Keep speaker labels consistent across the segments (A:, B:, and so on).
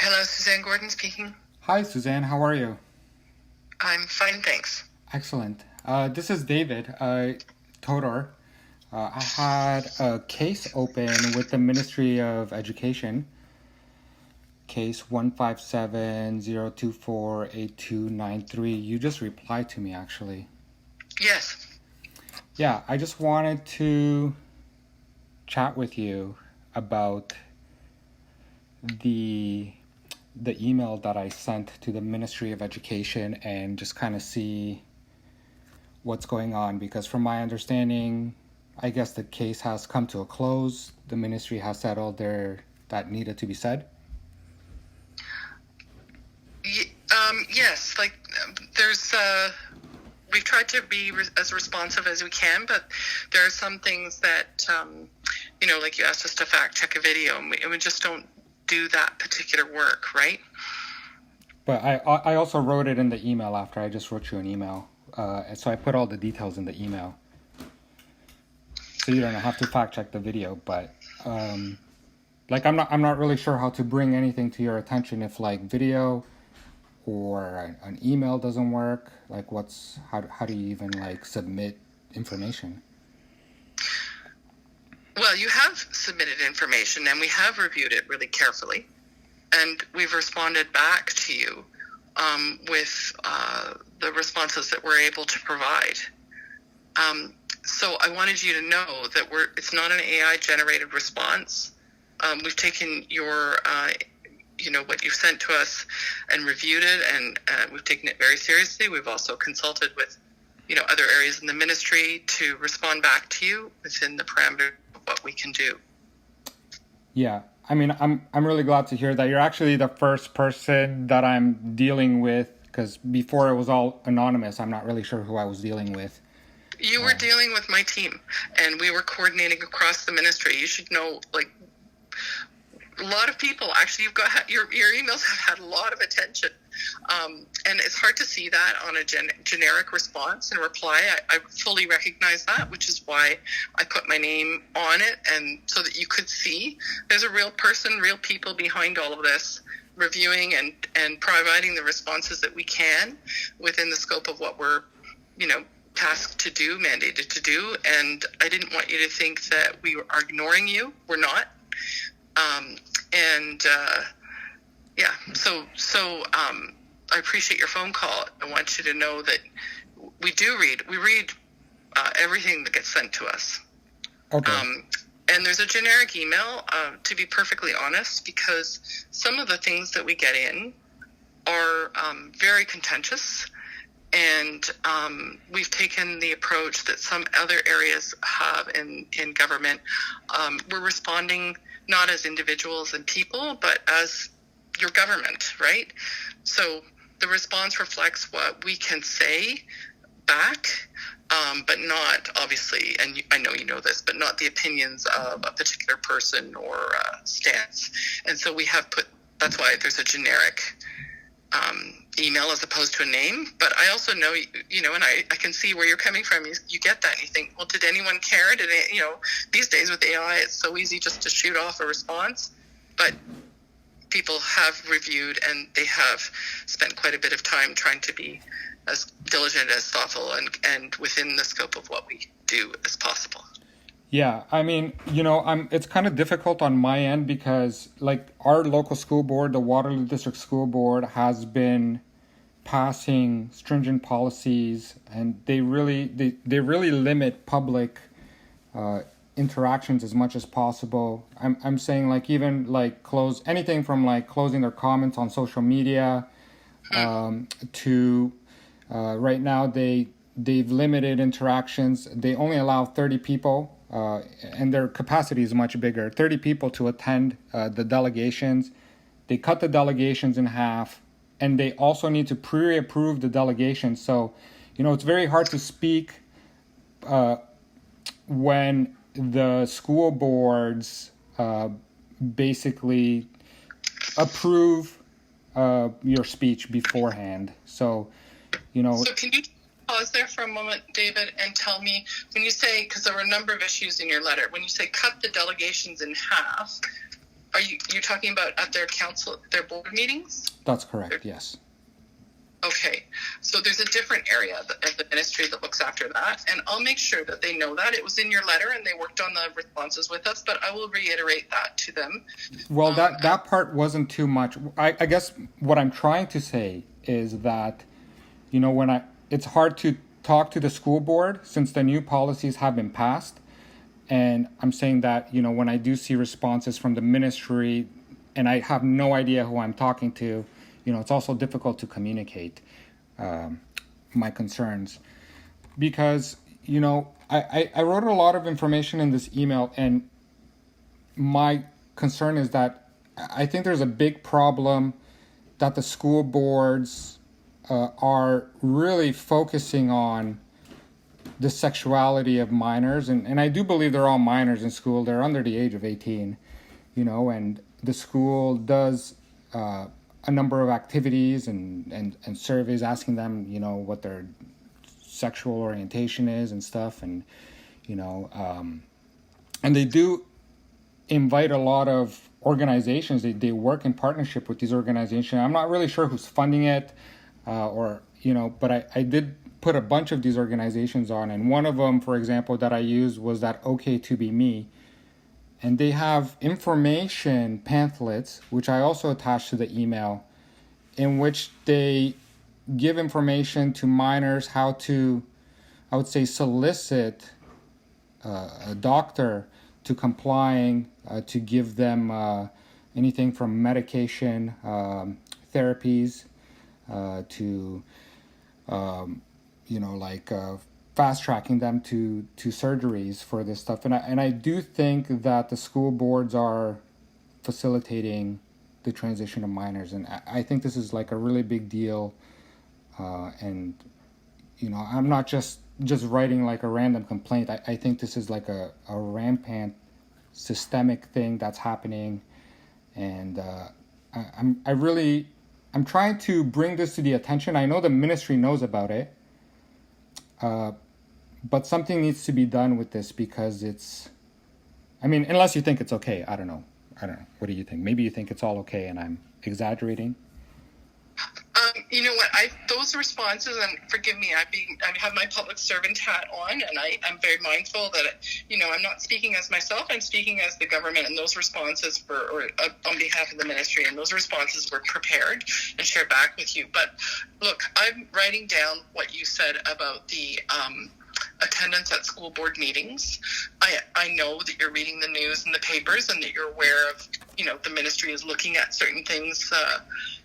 A: Hello, Suzanne Gordon speaking.
B: Hi, Suzanne. How are you?
A: I'm fine, thanks.
B: Excellent. This is David, Todor. I had a case open with the Ministry of Education, case 157-024-8293. You just replied to me, actually.
A: Yes.
B: Yeah, I just wanted to chat with you about the email that I sent to the Ministry of Education and just kind of see what's going on, because from my understanding, I guess the case has come to a close. The ministry has settled that needed to be said.
A: Yes, there's, we've tried to be as responsive as we can, but there are some things that, like you asked us to fact check a video, and we just don't do that particular work, right?
B: But I also wrote it in the email after I just wrote you an email. So I put all the details in the email. So you don't have to fact check the video, but I'm not really sure how to bring anything to your attention if video or an email doesn't work. How do you even submit information?
A: Well, you have submitted information and we have reviewed it really carefully, and we've responded back to you with the responses that we're able to provide. So I wanted you to know that it's not an AI-generated response. We've taken your, what you've sent to us and reviewed it, and we've taken it very seriously. We've also consulted with, other areas in the ministry to respond back to you within the parameters of what we can do.
B: Yeah. I mean, I'm really glad to hear that you're actually the first person that I'm dealing with, because before it was all anonymous. I'm not really sure who I was dealing with.
A: You were dealing with my team, and we were coordinating across the ministry. You should know, a lot of people, actually, your emails have had a lot of attention. And it's hard to see that on a generic response and reply. I fully recognize that, which is why I put my name on it, and so that you could see there's a real person, real people behind all of this, reviewing and providing the responses that we can within the scope of what we're, tasked to do, mandated to do. And I didn't want you to think that we are ignoring you. We're not. I appreciate your phone call. I want you to know that we read everything that gets sent to us.
B: Okay.
A: And there's a generic email, to be perfectly honest, because some of the things that we get in are very contentious. And we've taken the approach that some other areas have in government. We're responding not as individuals and people, but as your government, right? So the response reflects what we can say back, but not, obviously, and I know you know this, but not the opinions of a particular person or stance. And so that's why there's a generic email as opposed to a name. But I also know, and I can see where you're coming from. You get that and you think, well, did anyone care? These days with AI, it's so easy just to shoot off a response. But people have reviewed, and they have spent quite a bit of time trying to be as diligent, as thoughtful, and within the scope of what we do as possible.
B: Yeah, I mean, it's kind of difficult on my end because, our local school board, the Waterloo District School Board, has been passing stringent policies, and they really limit public interactions as much as possible. I'm saying close anything from closing their comments on social media to right now they've limited interactions. They only allow 30 people. And their capacity is much bigger. 30 people to attend the delegations. They cut the delegations in half, and they also need to pre-approve the delegations. So, it's very hard to speak when the school boards basically approve your speech beforehand. So,
A: So can you pause there for a moment, David, and tell me, when you say, because there were a number of issues in your letter, when you say cut the delegations in half, Are you talking about at their council, their board meetings?
B: That's correct, yes.
A: Okay, so there's a different area of the ministry that looks after that, and I'll make sure that they know that. It was in your letter, and they worked on the responses with us, but I will reiterate that to them.
B: Well, that part wasn't too much. I guess what I'm trying to say is that, it's hard to talk to the school board since the new policies have been passed. And I'm saying that, when I do see responses from the ministry and I have no idea who I'm talking to, it's also difficult to communicate my concerns. Because, I wrote a lot of information in this email, and my concern is that I think there's a big problem that the school boards are really focusing on the sexuality of minors, and I do believe they're all minors in school. They're under the age of 18, and the school does a number of activities and surveys asking them, what their sexual orientation is and stuff, and and they do invite a lot of organizations. They work in partnership with these organizations. I'm not really sure who's funding it, but I did put a bunch of these organizations on, and one of them, for example, that I used was that OK to Be Me, and they have information pamphlets, which I also attached to the email, in which they give information to minors how to, I would say, solicit a doctor to complying to give them anything from medication, therapies, to fast tracking them to surgeries for this stuff. And I do think that the school boards are facilitating the transition of minors, and I think this is like a really big deal. And I'm not just writing like a random complaint. I think this is like a rampant systemic thing that's happening, and I'm trying to bring this to the attention. I know the ministry knows about it, but something needs to be done with this, because unless you think it's okay, I don't know. What do you think? Maybe you think it's all okay and I'm exaggerating.
A: You know what? Those responses, and forgive me, I have my public servant hat on, and I'm very mindful that I'm not speaking as myself. I'm speaking as the government, and those responses on behalf of the ministry, and those responses were prepared and shared back with you. But look, I'm writing down what you said about the attendance at school board meetings. I know that you're reading the news and the papers, and that you're aware of the ministry is looking at certain things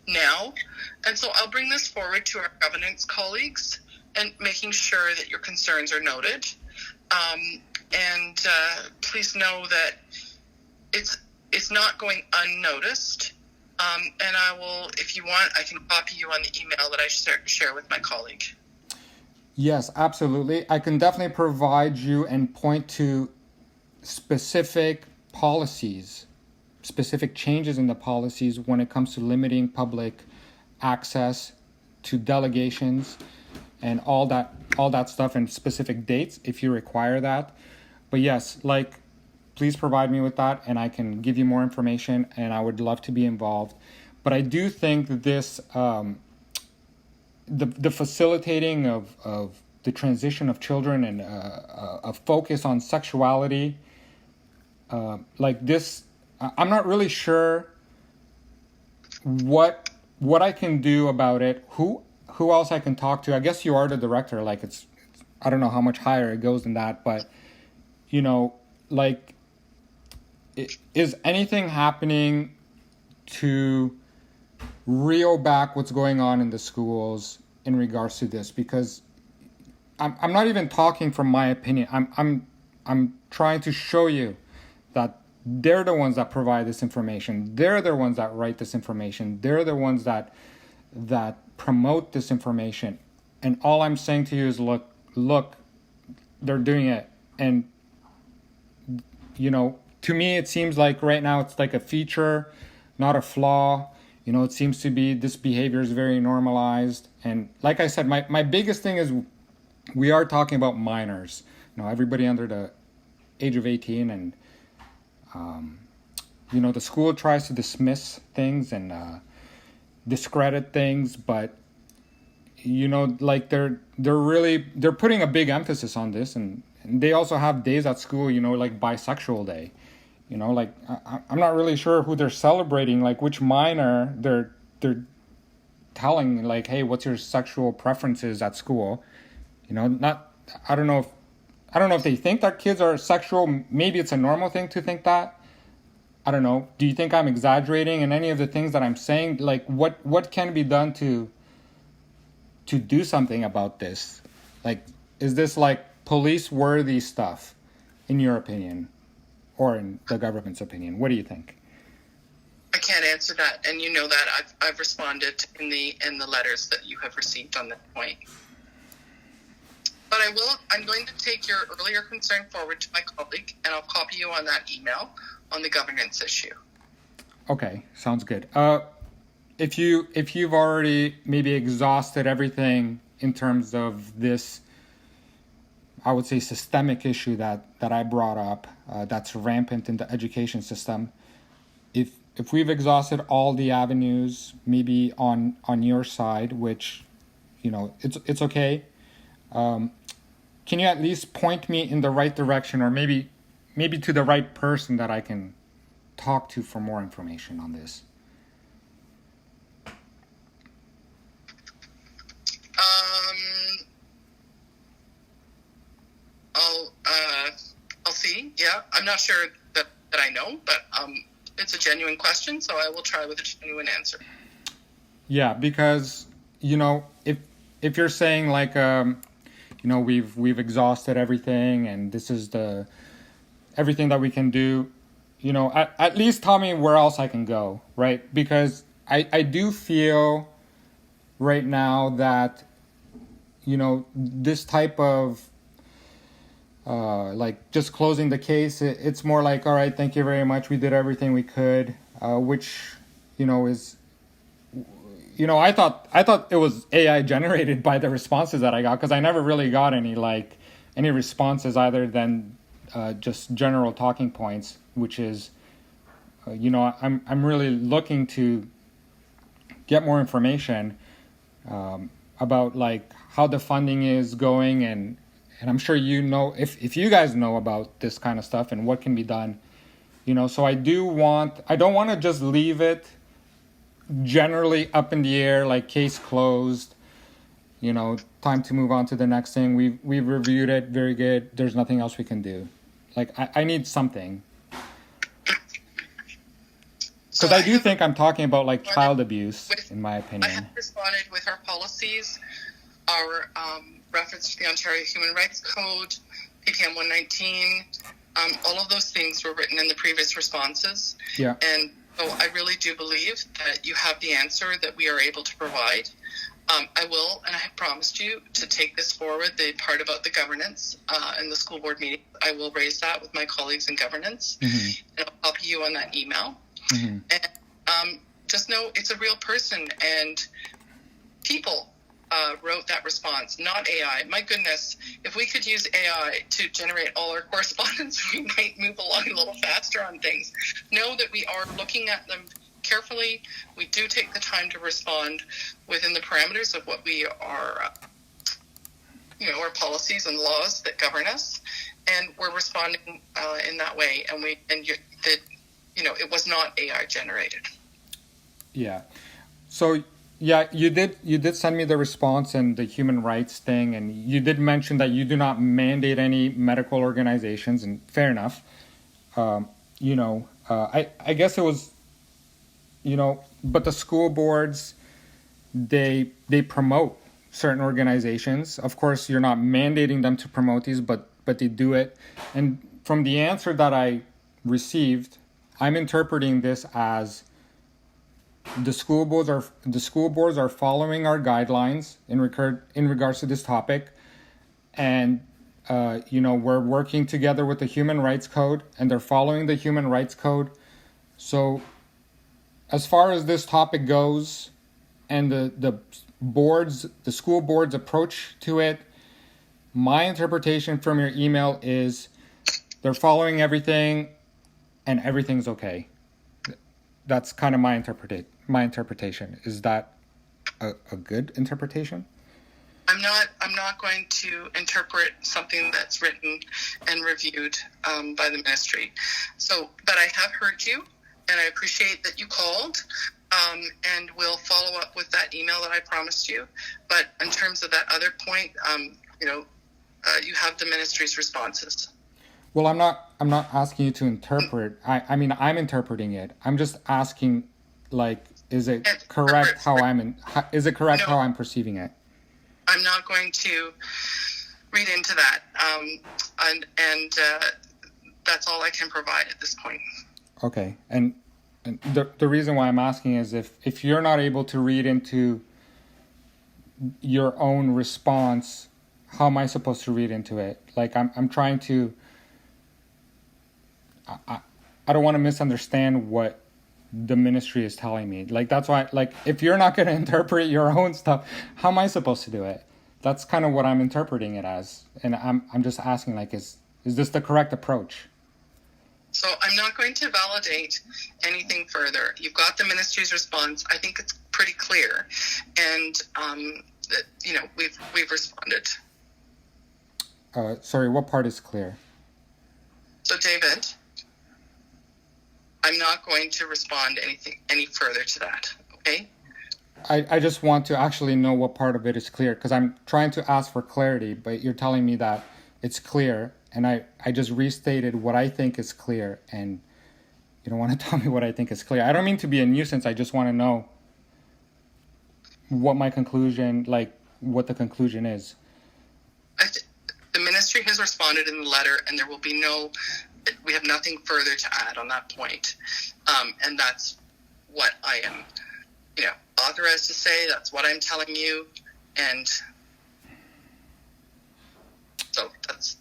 A: now. And so I'll bring this forward to our governance colleagues and making sure that your concerns are noted. And please know that it's not going unnoticed. And I will, if you want, I can copy you on the email that I share with my colleague.
B: Yes, absolutely. I can definitely provide you and point to specific policies, specific changes in the policies when it comes to limiting public access to delegations and all that stuff, and specific dates if you require that. But yes, please provide me with that, and I can give you more information, and I would love to be involved. But I do think that this the facilitating of the transition of children and a focus on sexuality like this, I'm not really sure what I can do about it. Who else I can talk to? I guess you are the director. I don't know how much higher it goes than that, but is anything happening to reel back what's going on in the schools in regards to this? Because I'm not even talking from my opinion. I'm trying to show you that they're the ones that provide this information. They're the ones that write this information. They're the ones that promote this information. And all I'm saying to you is, look, they're doing it. And to me, it seems like right now it's like a feature, not a flaw. It seems to be this behavior is very normalized. And like I said, my biggest thing is we are talking about minors. Everybody under the age of 18, and the school tries to dismiss things and discredit things, but like they're putting a big emphasis on this, and they also have days at school, like Bisexual Day. Like I'm not really sure who they're celebrating, like which minor they're telling, like, hey, what's your sexual preferences at school? Not I don't know if they think that kids are sexual. Maybe it's a normal thing to think that. I don't know. Do you think I'm exaggerating in any of the things that I'm saying? Like, what can be done to do something about this? Like, is this like police worthy stuff, in your opinion, or in the government's opinion? What do you think?
A: I can't answer that, and you know that I've responded in the letters that you have received on that point. But I'm going to take your earlier concern forward to my colleague, and I'll copy you on that email on the governance issue.
B: Okay, sounds good. If you've already maybe exhausted everything in terms of this, I would say, systemic issue that I brought up, that's rampant in the education system. If we've exhausted all the avenues, maybe on your side, which, it's okay. Can you at least point me in the right direction, or maybe to the right person that I can talk to for more information on this?
A: I'll see. Yeah, I'm not sure that I know, but it's a genuine question, so I will try with a genuine answer.
B: Yeah, because if you're saying like we've exhausted everything and this is everything that we can do, at least tell me where else I can go, right? Because I do feel right now that this type of like just closing the case, it's more like, all right, thank you very much, we did everything we could, which is I thought it was AI generated by the responses that I got, because I never really got any responses other than just general talking points, which is I'm really looking to get more information about like how the funding is going, and I'm sure if you guys know about this kind of stuff and what can be done, so I don't want to just leave it generally up in the air, like case closed, time to move on to the next thing. We've reviewed it, very good, there's nothing else we can do. Like I need something, because I do think I'm talking about like child abuse, in my opinion.
A: I have responded with our policies, our reference to the Ontario Human Rights Code, PPM 119, all of those things were written in the previous responses.
B: Yeah.
A: And so I really do believe that you have the answer that we are able to provide. I will, and I have promised you to take this forward, the part about the governance in the school board meeting. I will raise that with my colleagues in governance, and I'll copy you on that email. And just know it's a real person, and people wrote that response, not AI. My goodness, if we could use AI to generate all our correspondence, we might move along a little faster on things. Know that we are looking at them carefully. We do take the time to respond within the parameters of what we are, our policies and laws that govern us, and we're responding in that way. And it was not AI generated.
B: Yeah. So yeah, you did send me the response and the human rights thing, and you did mention that you do not mandate any medical organizations, and fair enough. I guess it was, but the school boards, they promote certain organizations. Of course, you're not mandating them to promote these, but they do it. And from the answer that I received, I'm interpreting this as the school boards are following our guidelines in regards to this topic, and we're working together with the Human Rights Code, and they're following the Human Rights Code. So as far as this topic goes, and the school board's approach to it, my interpretation from your email is they're following everything and everything's okay. that's kind of my interpretation. Is that a good interpretation?
A: I'm not going to interpret something that's written and reviewed by the ministry. So, but I have heard you, and I appreciate that you called, and we'll follow up with that email that I promised you. But in terms of that other point, you have the ministry's responses.
B: Well, I'm not asking you to interpret. I mean, I'm interpreting it. I'm just asking, like, is it correct how I'm perceiving it?
A: I'm not going to read into that, and that's all I can provide at this point.
B: Okay, and the reason why I'm asking is if you're not able to read into your own response, how am I supposed to read into it? Like, I'm trying to. I don't want to misunderstand what the ministry is telling me. Like, that's why, like, if you're not going to interpret your own stuff, how am I supposed to do it? That's kind of what I'm interpreting it as. And I'm just asking, like, is this the correct approach?
A: So I'm not going to validate anything further. You've got the ministry's response. I think it's pretty clear. And, we've responded.
B: Sorry, what part is clear?
A: So, David, I'm not going to respond any further to that, okay?
B: I just want to actually know what part of it is clear, because I'm trying to ask for clarity, but you're telling me that it's clear, and I just restated what I think is clear, and you don't want to tell me what I think is clear. I don't mean to be a nuisance. I just want to know what my conclusion, like, what the conclusion is.
A: The ministry has responded in the letter, and we have nothing further to add on that point. And that's what I am, authorized to say. That's what I'm telling you. And so that's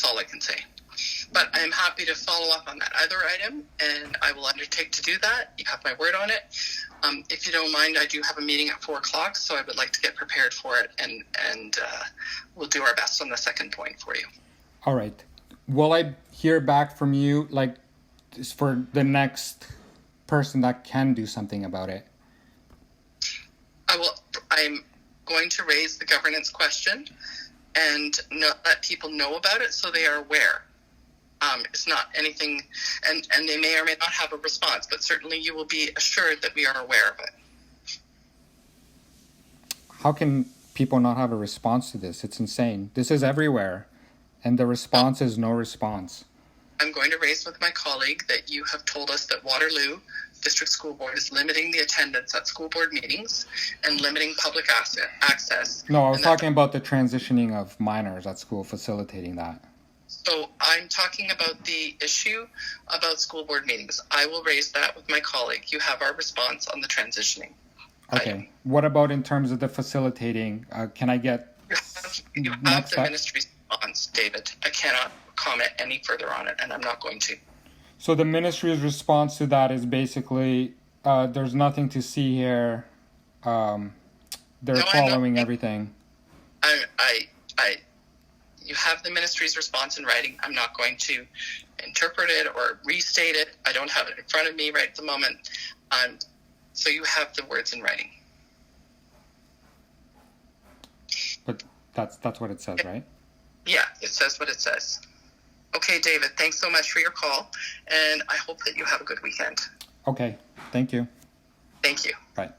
A: all I can say. But I'm happy to follow up on that other item, and I will undertake to do that. You have my word on it. If you don't mind, I do have a meeting at 4:00, so I would like to get prepared for it, and we'll do our best on the second point for you.
B: All right. Will I hear back from you, like, for the next person that can do something about it?
A: I'm going to raise the governance question and let people know about it so they are aware. It's not anything, and they may or may not have a response, but certainly you will be assured that we are aware of it.
B: How can people not have a response to this? It's insane. This is everywhere, and the response is no response.
A: I'm going to raise with my colleague that you have told us that Waterloo District School Board is limiting the attendance at school board meetings and limiting public access.
B: No, I was talking about the transitioning of minors at school, facilitating that.
A: So I'm talking about the issue about school board meetings. I will raise that with my colleague. You have our response on the transitioning.
B: Okay. What about in terms of the facilitating? Can I get...
A: You have the ministry's response, David. I cannot comment any further on it, and I'm not going to.
B: So the ministry's response to that is basically, there's nothing to see here. They're following everything.
A: You have the ministry's response in writing. I'm not going to interpret it or restate it. I don't have it in front of me right at the moment. So you have the words in writing.
B: But that's what it says, right?
A: Yeah, it says what it says. Okay, David, thanks so much for your call, and I hope that you have a good weekend.
B: Okay, thank you.
A: Thank you.
B: Bye.